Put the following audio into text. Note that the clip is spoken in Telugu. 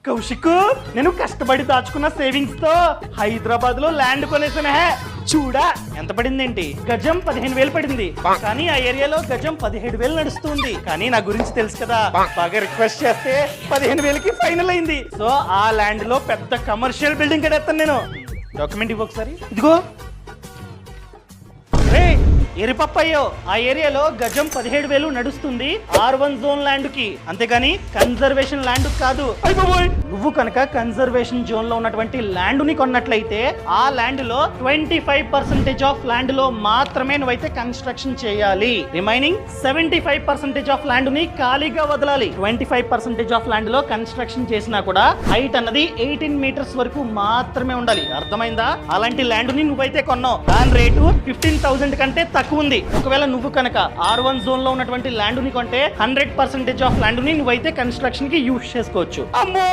కౌశిక్, నేను కష్టపడి దాచుకున్న సేవింగ్స్ తో హైదరాబాద్ లో ల్యాండ్ కొనేసానే. చూడా ఎంత పడిందేంటి? గజం 15,000 పడింది. కానీ ఆ ఏరియాలో గజం 17,000 నడుస్తుంది. కానీ నా గురించి తెలుసు కదా, బాగా రిక్వెస్ట్ చేస్తే 15,000కి ఫైనల్ అయింది. సో ఆ ల్యాండ్ లో పెద్ద కమర్షియల్ బిల్డింగ్ కడేస్తాను నేను. డాక్యుమెంట్ ఇవ్వ ఒకసారి. ఇదిగో ఎరిపప్పయ్యో, ఆ ఏరియాలో గజం 17,000 నడుస్తుంది R1 జోన్ ల్యాండ్ కి, అంతేగాని కన్జర్వేషన్ ల్యాండ్ కాదు. నువ్వు కనుక కన్జర్వేషన్ జోన్ లో ఉన్నటువంటి ల్యాండ్ ని కొన్నట్లయితే ఆ ల్యాండ్ లో 25% ఆఫ్ ల్యాండ్ లో మాత్రమే నువ్వైతే కన్స్ట్రక్షన్ చేయాలి. రిమైనింగ్ 75% ఆఫ్ ల్యాండ్ ని ఖాళీగా వదలాలి. 25% ఆఫ్ ల్యాండ్ లో కన్స్ట్రక్షన్ చేసినా కూడా హైట్ అన్నది 18 మీటర్స్ వరకు మాత్రమే ఉండాలి. అర్థమైందా? అలాంటి ల్యాండ్ ని నువ్వైతే కొన్నావు, దాని రేటు 15,000 కంటే తక్కువ ఉంది. ఒకవేళ నువ్వు కనుక R1 జోన్ లో ఉన్నటువంటి ల్యాండ్ ని కొంటే 100% ఆఫ్ ల్యాండ్ ని నువ్వైతే కన్స్ట్రక్షన్ కి యూజ్ చేసుకోవచ్చు. అమ్మో!